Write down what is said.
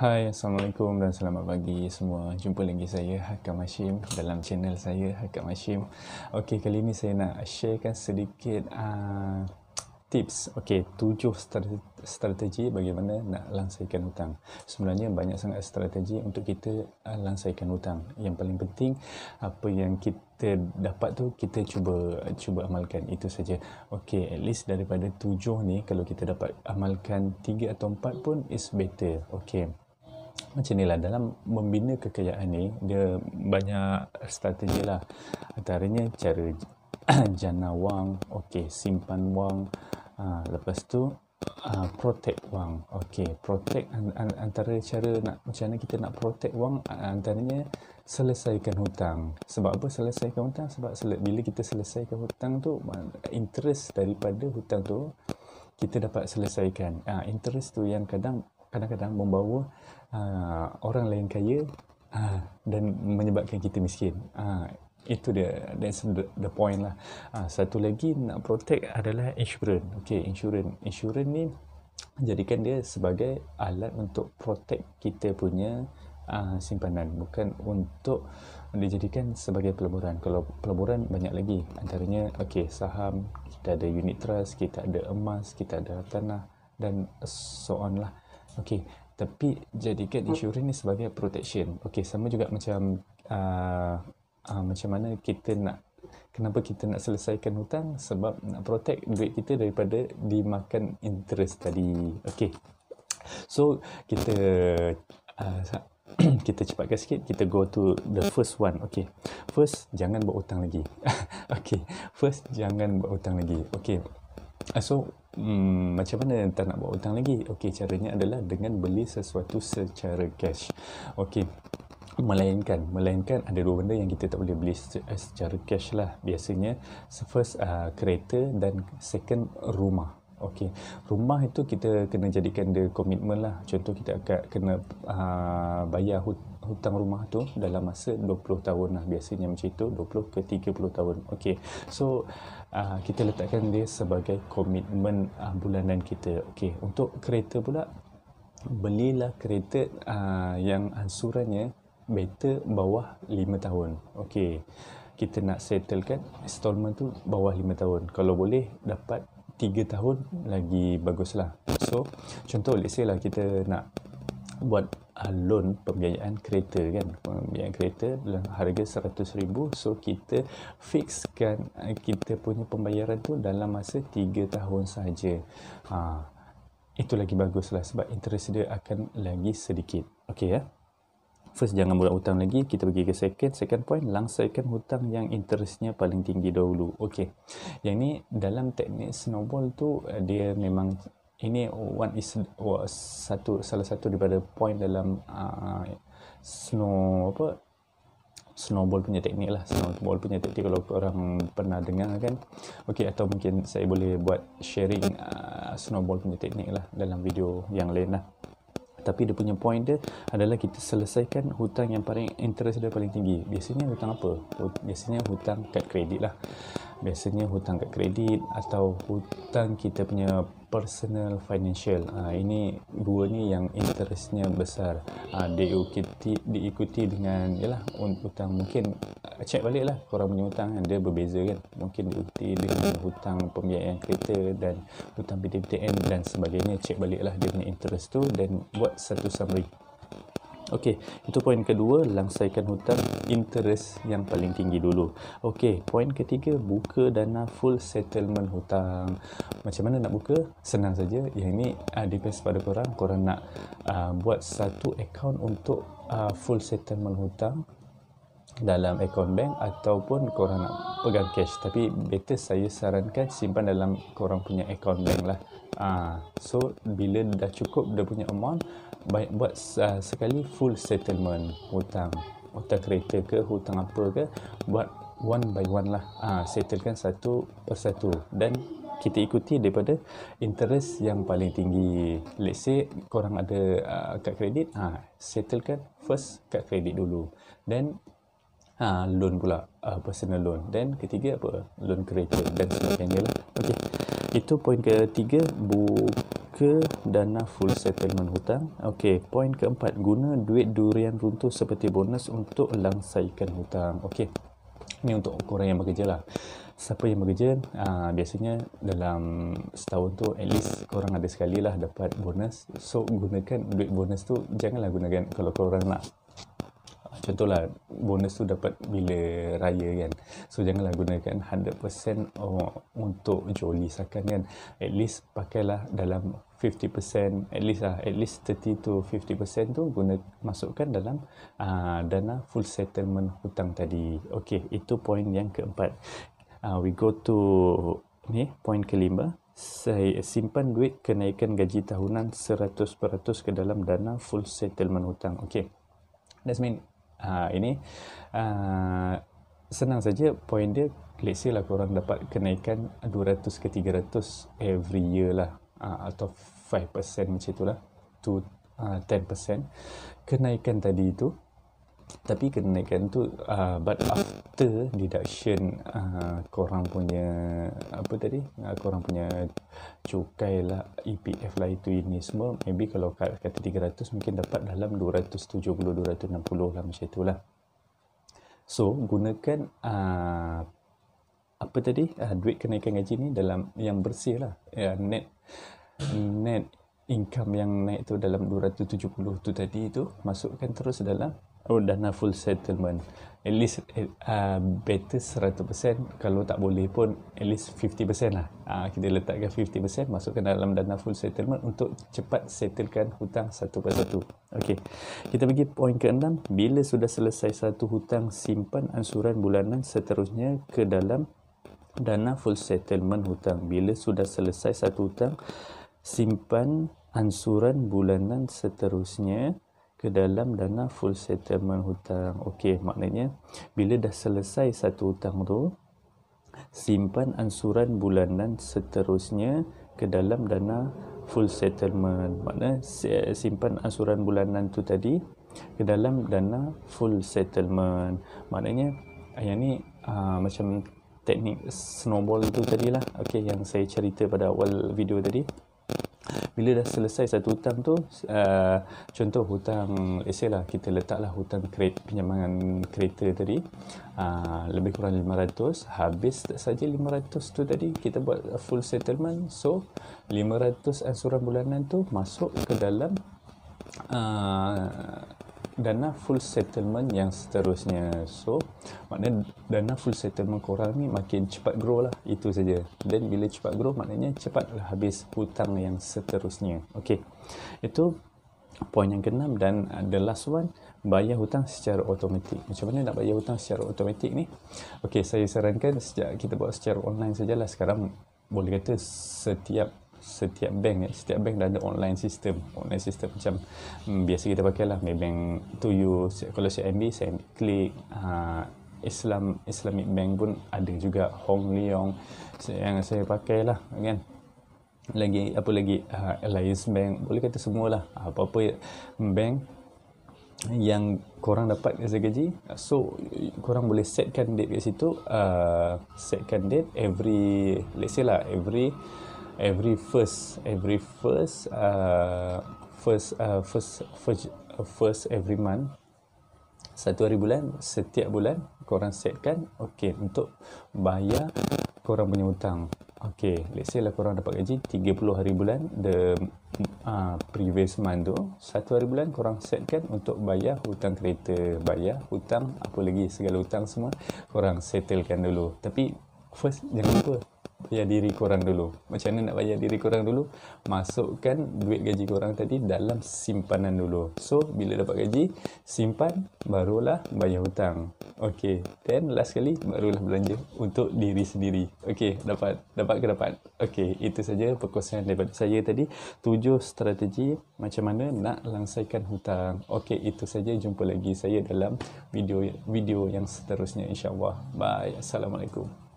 Hai, Assalamualaikum dan selamat pagi semua. Jumpa lagi saya Hakam Hashim dalam channel saya Hakam Hashim. Okey, kali ini saya nak sharekan sedikit tips. Okey, 7 strategi bagaimana nak langsaikan hutang. Sebenarnya banyak sangat strategi untuk kita langsaikan hutang. Yang paling penting apa yang kita dapat tu kita cuba amalkan, itu saja. Okey, at least daripada 7 ni kalau kita dapat amalkan 3 atau 4 pun is better. Okey. Macam ni lah, dalam membina kekayaan ni dia banyak strategi lah. Antaranya cara jana wang, okey, simpan wang, lepas tu protect wang. Okey, protect antara cara nak macam mana kita nak protect wang, antaranya selesaikan hutang. Sebab apa selesaikan hutang? Sebab bila kita selesaikan hutang tu, interest daripada hutang tu kita dapat selesaikan. Interest tu yang kadang-kadang membawa orang lain kaya dan menyebabkan kita miskin. Itu dia, that's the point lah. Satu lagi nak protect adalah insurance. Okey, insurance ni jadikan dia sebagai alat untuk protect kita punya simpanan, bukan untuk dijadikan sebagai peleburan. Kalau peleburan banyak lagi, antaranya okey, saham, kita ada unit trust, kita ada emas, kita ada tanah dan so on lah. Okey, tapi jadikan insurans ni sebagai protection. Okey, sama juga macam macam mana kita nak, kenapa kita nak selesaikan hutang? Sebab nak protect duit kita daripada dimakan interest tadi. Okey, so kita kita cepatkan sikit, kita go to the first one. Okey, first, jangan buat hutang lagi. Okey, first, jangan buat hutang lagi. Okey, so macam mana tak nak buat hutang lagi? Okey, caranya adalah dengan beli sesuatu secara cash. Okey, melainkan ada dua benda yang kita tak boleh beli secara cash lah. Biasanya first kereta dan second rumah. Okey, rumah itu kita kena jadikan dia komitmen lah. Contoh kita akan kena bayar hutang rumah tu dalam masa 20 tahun lah. Biasanya macam itu, 20 ke 30 tahun. Okey, so kita letakkan dia sebagai komitmen bulanan kita. Okey, untuk kereta pula, belilah kereta yang ansurannya better bawah 5 tahun. Okey, kita nak settlekan installment tu bawah 5 tahun. Kalau boleh dapat 3 tahun lagi baguslah. So, contoh let's say lah kita nak buat loan pembiayaan kereta kan. Pembiayaan kereta dalam harga 100,000. So, kita fixkan kita punya pembayaran tu dalam masa 3 tahun saja. Itu lagi baguslah sebab interest dia akan lagi sedikit. Okey ya. First, jangan buat hutang lagi. Kita pergi ke second point, langsaikan hutang yang interestnya paling tinggi dahulu. Okey, yang ni dalam teknik snowball tu dia memang ini salah satu daripada point dalam snowball punya teknik lah. Snowball punya teknik kalau korang pernah dengar kan. Okey, atau mungkin saya boleh buat sharing snowball punya teknik lah dalam video yang lain lah. Tapi dia punya point dia adalah kita selesaikan hutang yang paling interest dia paling tinggi. Biasanya hutang apa? Biasanya hutang kad kredit lah. Biasanya hutang kad kredit atau hutang kita punya personal financial. Ini dua ni yang interestnya besar. Diikuti dengan yalah hutang, mungkin cek balik lah korang punya hutang kan, dia berbeza kan. Mungkin diikuti dengan hutang pembiayaan kereta dan hutang PTPTN dan sebagainya. Cek balik lah dia punya interest tu dan buat satu summary. Okey, itu poin kedua, langsaikan hutang interest yang paling tinggi dulu. Okey, poin ketiga, buka dana full settlement hutang. Macam mana nak buka? Senang saja. Yang ni depends pada korang. Korang nak buat satu account untuk full settlement hutang dalam akaun bank ataupun korang nak pegang cash. Tapi better saya sarankan simpan dalam korang punya akaun bank lah. So bila dah cukup dia punya amount, baik buat sekali full settlement hutang kereta ke, hutang apa ke, buat one by one lah. Settlekan satu persatu dan kita ikuti daripada interest yang paling tinggi. Let's say korang ada kad kredit, settlekan first kad kredit dulu, then loan pula, personal loan, dan ketiga apa, loan kereta dan sebagainya lah. Okey, itu poin ketiga, buka ke dana full settlement hutang. Okey, poin keempat, guna duit durian runtuh seperti bonus untuk langsaikan hutang. Okey, ini untuk korang yang bekerja lah. Siapa yang bekerja, biasanya dalam setahun tu at least korang ada sekali lah dapat bonus. So gunakan duit bonus tu, janganlah gunakan kalau korang nak, contohlah bonus tu dapat bila raya kan, so janganlah gunakan 100% untuk joli sakan kan. At least pakailah dalam 50%, at least 30 to 50% tu masukkan dalam dana full settlement hutang tadi. Okey, itu poin yang keempat. We go to ni poin kelima. Saya simpan duit kenaikan gaji tahunan 100% ke dalam dana full settlement hutang. Okey, that's mean ini senang saja poin dia. Let's say lah korang dapat kenaikan 200 ke 300 every year lah, atau 5% macam itulah, to 10% kenaikan tadi itu. Tapi kenaikan tu but after deduction korang punya korang punya cukai lah, EPF lah, itu ini semua, maybe kalau kata 300 mungkin dapat dalam 270 260 lah, macam itulah. So gunakan duit kenaikan gaji ni dalam yang bersih lah, net income yang naik tu dalam 270 tu tadi tu, masukkan terus dalam dana full settlement. At least better 100%, kalau tak boleh pun at least 50% lah. Kita letakkan 50%, masukkan dalam dana full settlement untuk cepat settlekan hutang satu persatu. Okey, kita pergi poin ke-6. Bila sudah selesai satu hutang, simpan ansuran bulanan seterusnya ke dalam dana full settlement hutang. Bila sudah selesai satu hutang, simpan ansuran bulanan seterusnya ke dalam dana full settlement hutang. Okey, maknanya bila dah selesai satu hutang tu, simpan ansuran bulanan seterusnya ke dalam dana full settlement. Maknanya simpan ansuran bulanan tu tadi ke dalam dana full settlement. Maknanya yang ni macam teknik snowball tu tadilah. Okey, yang saya cerita pada awal video tadi. Bila dah selesai satu hutang tu, contoh hutang, let's say lah, kita letaklah hutang pinjaman kereta tadi, lebih kurang 500, habis tak saja 500 tu tadi, kita buat full settlement. So 500 ansuran bulanan tu masuk ke dalam dana full settlement yang seterusnya. So maknanya dana full settlement korang ni makin cepat grow lah, itu saja. Dan bila cepat grow, maknanya cepatlah habis hutang yang seterusnya. Okey, itu poin yang ke-6. Dan the last one, bayar hutang secara automatik. Macam mana nak bayar hutang secara automatik ni? Okey, saya sarankan sejak kita buat secara online sajalah. Sekarang boleh kata setiap bank dah ada online system macam biasa kita pakai lah, Maybank to you. Kalau CIMB klik, Islamic Bank pun ada juga, Hong Leong yang saya pakai lah kan. Apa lagi Alliance Bank, boleh kata semualah, apa-apa bank yang korang dapat gaji gaji. So korang boleh setkan date kat situ, setkan date every, let's say lah, every first every month, satu hari bulan, setiap bulan korang setkan, okey, untuk bayar korang punya hutang. Okey, let's say lah korang dapat gaji 30 hari bulan the previous month tu, satu hari bulan korang setkan untuk bayar hutang kereta, bayar hutang apa lagi, segala hutang semua korang settlekan dulu. Tapi first jangan lupa bayar diri korang dulu. Macam mana nak bayar diri korang dulu? Masukkan duit gaji korang tadi dalam simpanan dulu. So bila dapat gaji, simpan, barulah bayar hutang. Okey, then last kali barulah belanja untuk diri sendiri. Okey, dapat ke dapat? Okey, itu saja perkongsian daripada saya tadi, 7 strategi macam mana nak langsaikan hutang. Okey, itu saja. Jumpa lagi saya dalam video yang seterusnya, insya-Allah. Bye. Assalamualaikum.